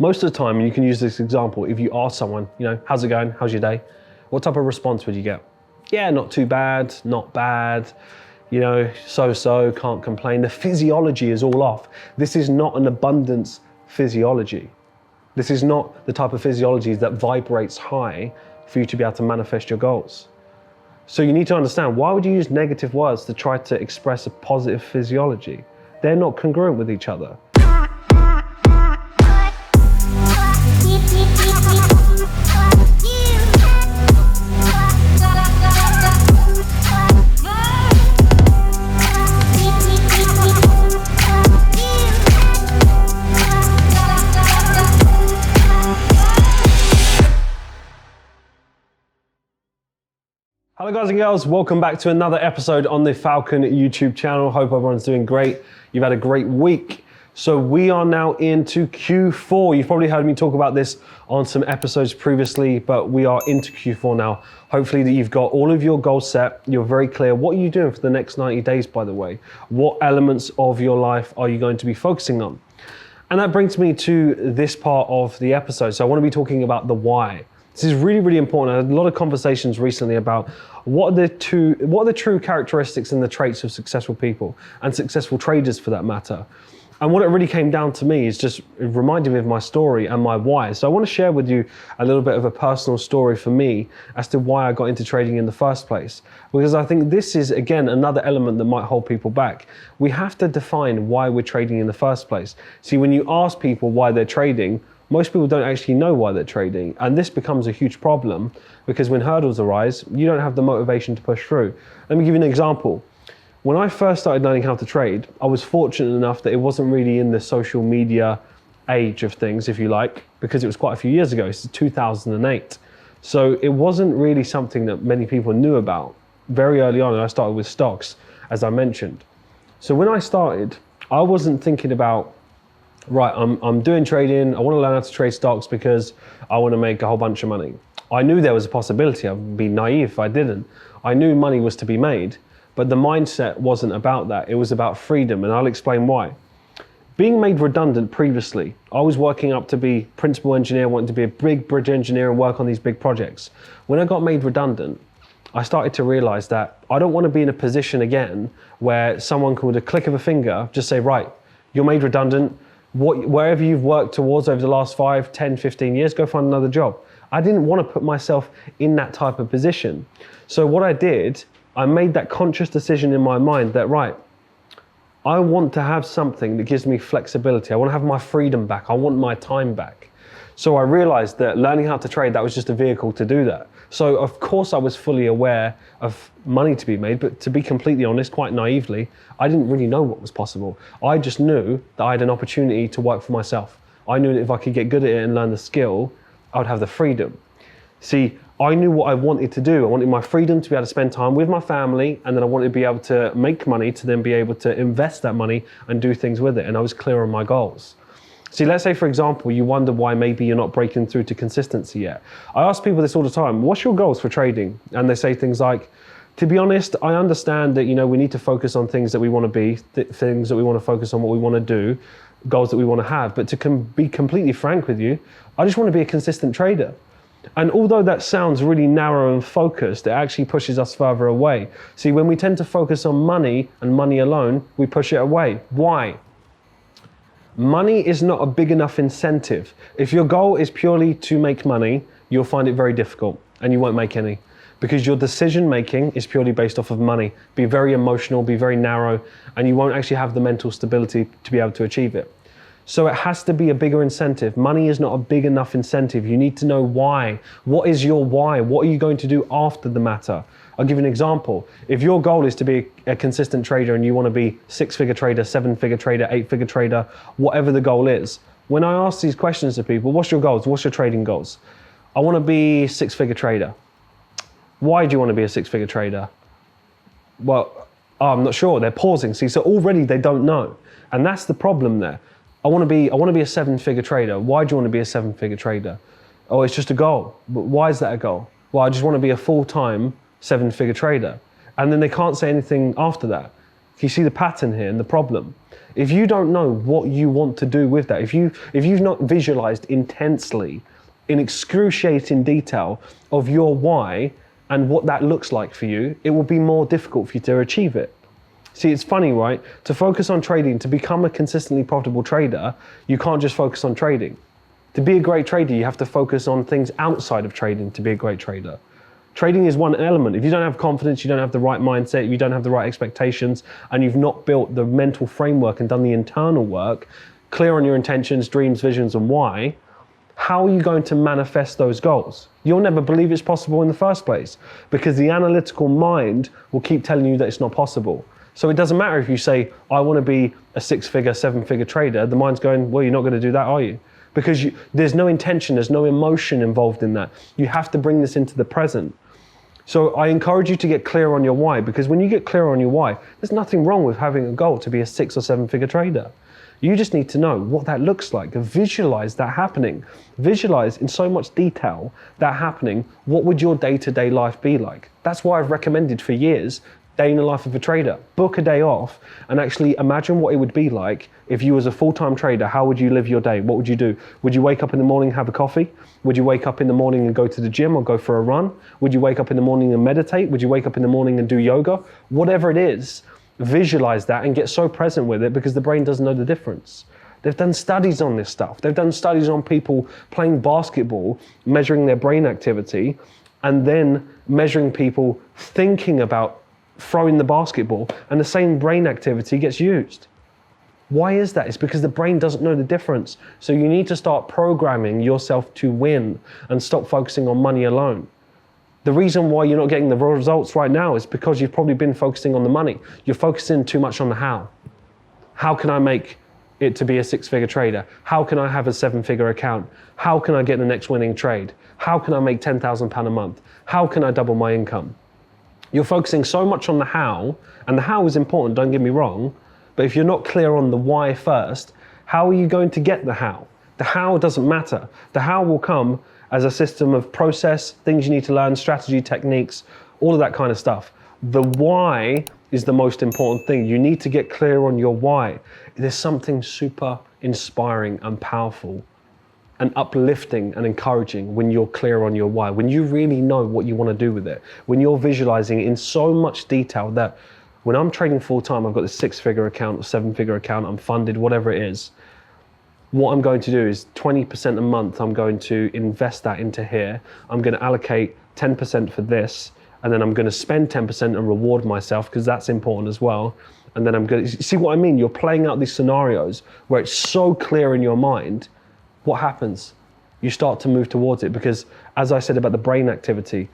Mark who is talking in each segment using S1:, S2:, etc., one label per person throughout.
S1: Most of the time, and you can use this example, if you ask someone, how's it going? How's your day? What type of response would you get? Yeah, not too bad, not bad, so-so, can't complain. The physiology is all off. This is not an abundance physiology. This is not the type of physiology that vibrates high for you to be able to manifest your goals. So you need to understand, why would you use negative words to try to express a positive physiology? They're not congruent with each other. Hello guys and girls, welcome back to another episode on the Falcon YouTube channel. Hope everyone's doing great. You've had a great week. So we are now into Q4. You've probably heard me talk about this on some episodes previously, but we are into Q4 now. Hopefully that you've got all of your goals set. You're very clear. What are you doing for the next 90 days, by the way? What elements of your life are you going to be focusing on? And that brings me to this part of the episode. So I want to be talking about the why. This is really, really important. I had a lot of conversations recently about what are the true characteristics and the traits of successful people and successful traders for that matter. And what it really came down to me is just reminding me of my story and my why. So I want to share with you a little bit of a personal story for me as to why I got into trading in the first place. Because I think this is, again, another element that might hold people back. We have to define why we're trading in the first place. See, when you ask people why they're trading, most people don't actually know why they're trading. And this becomes a huge problem because when hurdles arise, you don't have the motivation to push through. Let me give you an example. When I first started learning how to trade, I was fortunate enough that it wasn't really in the social media age of things, if you like, because it was quite a few years ago. It's 2008. So it wasn't really something that many people knew about. Very early on, I started with stocks, as I mentioned. So when I started, I wasn't thinking about, right, I'm doing trading, I want to learn how to trade stocks because I want to make a whole bunch of money. I knew there was a possibility. I'd be naive if I didn't. I knew money was to be made, but the mindset wasn't about that. It was about freedom, and I'll explain why. Being made redundant previously, I was working up to be principal engineer, wanting to be a big bridge engineer and work on these big projects. When I got made redundant, I started to realize that I don't want to be in a position again where someone can, with a click of a finger, just say, right, you're made redundant. Wherever you've worked towards over the last 5, 10, 15 years, go find another job. I didn't want to put myself in that type of position. So what I did, I made that conscious decision in my mind that, right, I want to have something that gives me flexibility. I want to have my freedom back. I want my time back. So I realized that learning how to trade, that was just a vehicle to do that. So of course I was fully aware of money to be made, but to be completely honest, quite naively, I didn't really know what was possible. I just knew that I had an opportunity to work for myself. I knew that if I could get good at it and learn the skill, I would have the freedom. See, I knew what I wanted to do. I wanted my freedom to be able to spend time with my family, and then I wanted to be able to make money to then be able to invest that money and do things with it. And I was clear on my goals. See, let's say, for example, you wonder why maybe you're not breaking through to consistency yet. I ask people this all the time. What's your goals for trading? And they say things like, to be honest, I understand that, we need to focus on things that we want to be, things that we want to focus on, what we want to do, goals that we want to have. But to be completely frank with you, I just want to be a consistent trader. And although that sounds really narrow and focused, it actually pushes us further away. See, when we tend to focus on money and money alone, we push it away. Why? Money is not a big enough incentive. If your goal is purely to make money, you'll find it very difficult and you won't make any, because your decision making is purely based off of money. Be very emotional, be very narrow, and you won't actually have the mental stability to be able to achieve it. So it has to be a bigger incentive. Money is not a big enough incentive. You need to know why. What is your why? What are you going to do after the matter? I'll give you an example. If your goal is to be a consistent trader and you want to be 6-figure trader, 7-figure trader, 8-figure trader, whatever the goal is, when I ask these questions to people, what's your goals? What's your trading goals? I want to be 6-figure trader. Why do you want to be a 6-figure trader? Well, I'm not sure. They're pausing. See, so already they don't know. And that's the problem there. I want to be a 7-figure trader. Why do you want to be a 7-figure trader? Oh, it's just a goal. But why is that a goal? Well, I just want to be a full-time 7-figure trader. And then they can't say anything after that. Can you see the pattern here and the problem? If you don't know what you want to do with that, if you've not visualized intensely, in excruciating detail of your why and what that looks like for you, it will be more difficult for you to achieve it. See, it's funny, right? To focus on trading, to become a consistently profitable trader, you can't just focus on trading. To be a great trader, you have to focus on things outside of trading to be a great trader. Trading is one element. If you don't have confidence, you don't have the right mindset, you don't have the right expectations, and you've not built the mental framework and done the internal work, clear on your intentions, dreams, visions, and why, how are you going to manifest those goals? You'll never believe it's possible in the first place, because the analytical mind will keep telling you that it's not possible. So it doesn't matter if you say, I want to be a 6-figure, 7-figure trader. The mind's going, well, you're not going to do that, are you? Because there's no intention, there's no emotion involved in that. You have to bring this into the present. So I encourage you to get clear on your why, because when you get clear on your why, there's nothing wrong with having a goal to be a 6 or 7-figure trader. You just need to know what that looks like. Visualize that happening. Visualize in so much detail that happening. What would your day-to-day life be like? That's why I've recommended for years, day in the life of a trader. Book a day off and actually imagine what it would be like if you was a full-time trader. How would you live your day? What would you do? Would you wake up in the morning and have a coffee? Would you wake up in the morning and go to the gym or go for a run? Would you wake up in the morning and meditate? Would you wake up in the morning and do yoga? Whatever it is, visualize that and get so present with it, because the brain doesn't know the difference. They've done studies on this stuff. They've done studies on people playing basketball, measuring their brain activity, and then measuring people thinking about throwing the basketball, and the same brain activity gets used. Why is that? It's because the brain doesn't know the difference. So you need to start programming yourself to win and stop focusing on money alone. The reason why you're not getting the results right now is because you've probably been focusing on the money. You're focusing too much on the how. How can I make it to be a 6-figure trader? How can I have a 7-figure account? How can I get the next winning trade? How can I make £10,000 a month? How can I double my income? You're focusing so much on the how, and the how is important, don't get me wrong, but if you're not clear on the why first, how are you going to get the how? The how doesn't matter. The how will come as a system of process, things you need to learn, strategy, techniques, all of that kind of stuff. The why is the most important thing. You need to get clear on your why. There's something super inspiring and powerful and uplifting and encouraging when you're clear on your why, when you really know what you want to do with it, when you're visualizing it in so much detail that when I'm trading full time, I've got this 6-figure account or 7-figure account, I'm funded, whatever it is. What I'm going to do is 20% a month, I'm going to invest that into here. I'm going to allocate 10% for this, and then I'm going to spend 10% and reward myself, because that's important as well. And then I'm going to, see what I mean? You're playing out these scenarios where it's so clear in your mind. What happens? You start to move towards it, because as I said about the brain activity,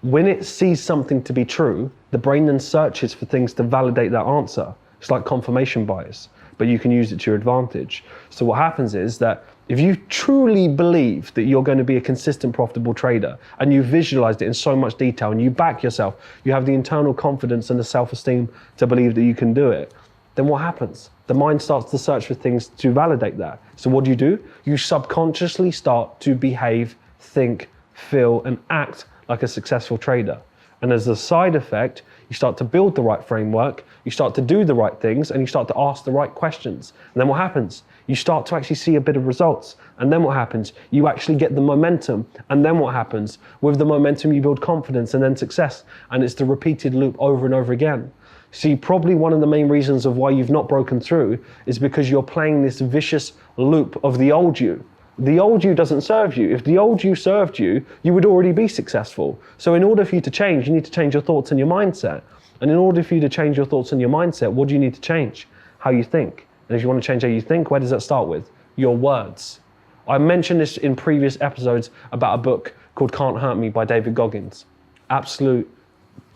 S1: when it sees something to be true, the brain then searches for things to validate that answer. It's like confirmation bias, but you can use it to your advantage. So what happens is that if you truly believe that you're going to be a consistent, profitable trader, and you visualized it in so much detail and you back yourself, you have the internal confidence and the self-esteem to believe that you can do it, then what happens? The mind starts to search for things to validate that. So what do? You subconsciously start to behave, think, feel, and act like a successful trader. And as a side effect, you start to build the right framework, you start to do the right things, and you start to ask the right questions. And then what happens? You start to actually see a bit of results. And then what happens? You actually get the momentum. And then what happens? With the momentum, you build confidence and then success. And it's the repeated loop over and over again. See, probably one of the main reasons of why you've not broken through is because you're playing this vicious loop of the old you. The old you doesn't serve you. If the old you served you, you would already be successful. So in order for you to change, you need to change your thoughts and your mindset. And in order for you to change your thoughts and your mindset, what do you need to change? How you think. And if you want to change how you think, where does that start with? Your words. I mentioned this in previous episodes about a book called Can't Hurt Me by David Goggins. Absolute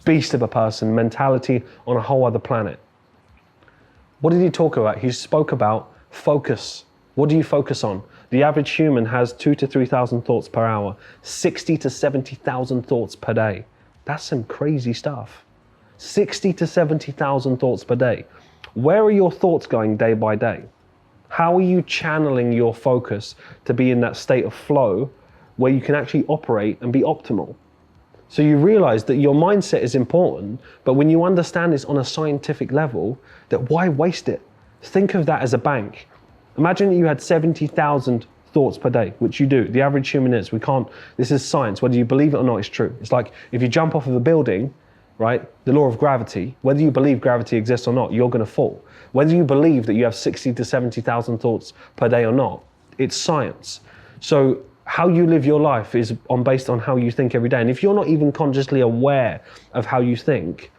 S1: beast of a person, mentality on a whole other planet. What did he talk about? He spoke about focus. What do you focus on? The average human has 2,000 to 3,000 thoughts per hour, 60 to 70,000 thoughts per day. That's some crazy stuff. 60 to 70,000 thoughts per day. Where are your thoughts going day by day? How are you channeling your focus to be in that state of flow where you can actually operate and be optimal? So you realize that your mindset is important, but when you understand this on a scientific level, that why waste it? Think of that as a bank. Imagine that you had 70,000 thoughts per day, which you do. The average human is. This is science. Whether you believe it or not, it's true. It's like if you jump off of a building, right? The law of gravity, whether you believe gravity exists or not, you're going to fall. Whether you believe that you have 60 to 70,000 thoughts per day or not, it's science. So how you live your life is based on how you think every day. And if you're not even consciously aware of how you think,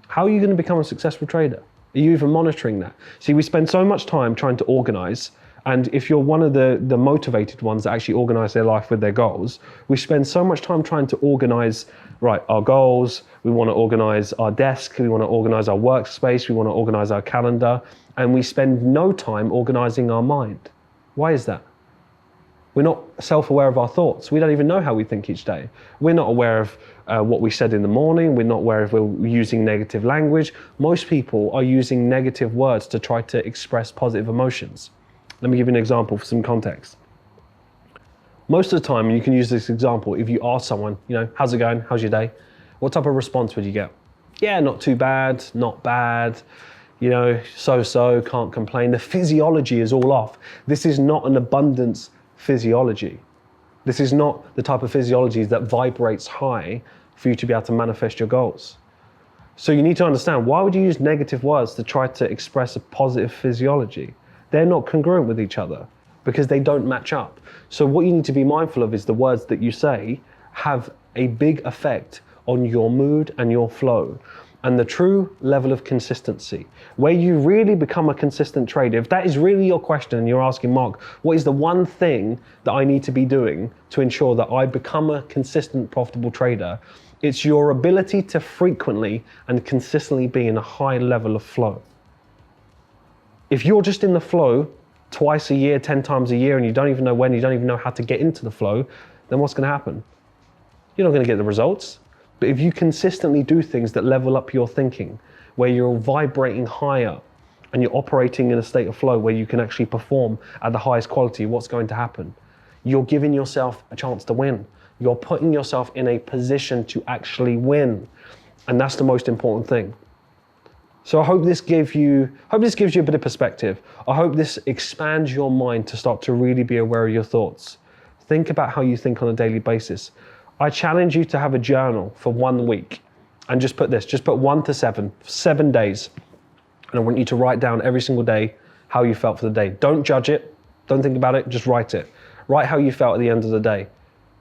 S1: how are you going to become a successful trader? Are you even monitoring that? See, we spend so much time trying to organize. And if you're one of the motivated ones that actually organize their life with their goals, we spend so much time trying to organize, right, our goals. We want to organize our desk. We want to organize our workspace. We want to organize our calendar. And we spend no time organizing our mind. Why is that? We're not self-aware of our thoughts. We don't even know how we think each day. We're not aware of what we said in the morning. We're not aware if we're using negative language. Most people are using negative words to try to express positive emotions. Let me give you an example for some context. Most of the time, you can use this example. If you ask someone, how's it going? How's your day? What type of response would you get? Yeah, not too bad, not bad. So-so, can't complain. The physiology is all off. This is not an abundance physiology. This is not the type of physiology that vibrates high for you to be able to manifest your goals. So you need to understand, why would you use negative words to try to express a positive physiology? They're not congruent with each other because they don't match up. So what you need to be mindful of is the words that you say have a big effect on your mood and your flow. And the true level of consistency, where you really become a consistent trader. If that is really your question and you're asking, Mark, what is the one thing that I need to be doing to ensure that I become a consistent, profitable trader? It's your ability to frequently and consistently be in a high level of flow. If you're just in the flow twice a year, 10 times a year, and you don't even know when, you don't even know how to get into the flow, then what's going to happen? You're not going to get the results. But if you consistently do things that level up your thinking, where you're vibrating higher and you're operating in a state of flow where you can actually perform at the highest quality, what's going to happen? You're giving yourself a chance to win. You're putting yourself in a position to actually win. And that's the most important thing. So I hope this gives you a bit of perspective. I hope this expands your mind to start to really be aware of your thoughts. Think about how you think on a daily basis. I challenge you to have a journal for 1 week and just put 1 to 7 days. And I want you to write down every single day how you felt for the day. Don't judge it. Don't think about it. Just write it. Write how you felt at the end of the day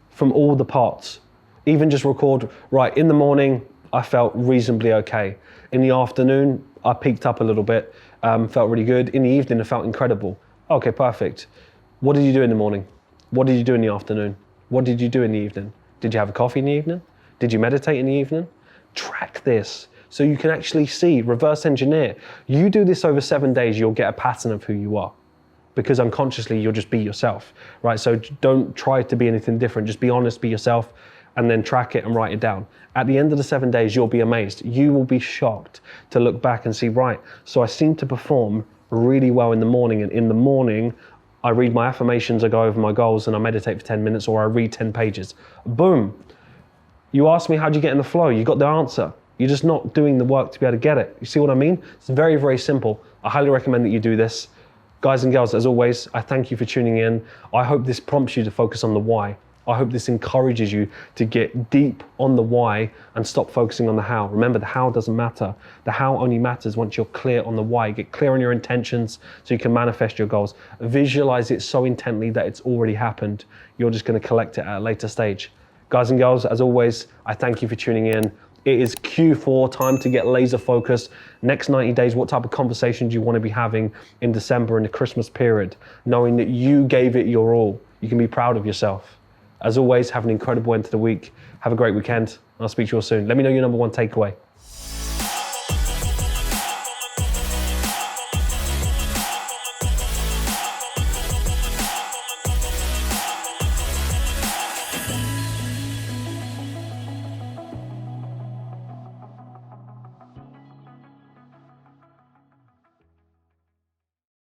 S1: from all the parts. Even just record, right, in the morning, I felt reasonably okay. In the afternoon, I peaked up a little bit, felt really good. In the evening, I felt incredible. Okay, perfect. What did you do in the morning? What did you do in the afternoon? What did you do in the evening? Did you have a coffee in the evening? Did you meditate in the evening? Track this so you can actually see, reverse engineer. You do this over 7 days, you'll get a pattern of who you are, because unconsciously you'll just be yourself, right? So don't try to be anything different. Just be honest, be yourself, and then track it and write it down. At the end of the 7 days, you'll be amazed. You will be shocked to look back and see, right, so I seem to perform really well in the morning, and in the morning, I read my affirmations, I go over my goals, and I meditate for 10 minutes, or I read 10 pages. Boom. You asked me, how'd you get in the flow? You got the answer. You're just not doing the work to be able to get it. You see what I mean? It's very, very simple. I highly recommend that you do this. Guys and girls, as always, I thank you for tuning in. I hope this prompts you to focus on the why. I hope this encourages you to get deep on the why and stop focusing on the how. Remember, the how doesn't matter. The how only matters once you're clear on the why. Get clear on your intentions so you can manifest your goals. Visualize it so intently that it's already happened. You're just going to collect it at a later stage. Guys and girls, as always, I thank you for tuning in. It is Q4, time to get laser focused. Next 90 days, what type of conversations do you want to be having in December in the Christmas period, knowing that you gave it your all. You can be proud of yourself. As always, have an incredible end to the week. Have a great weekend. I'll speak to you all soon. Let me know your number one takeaway.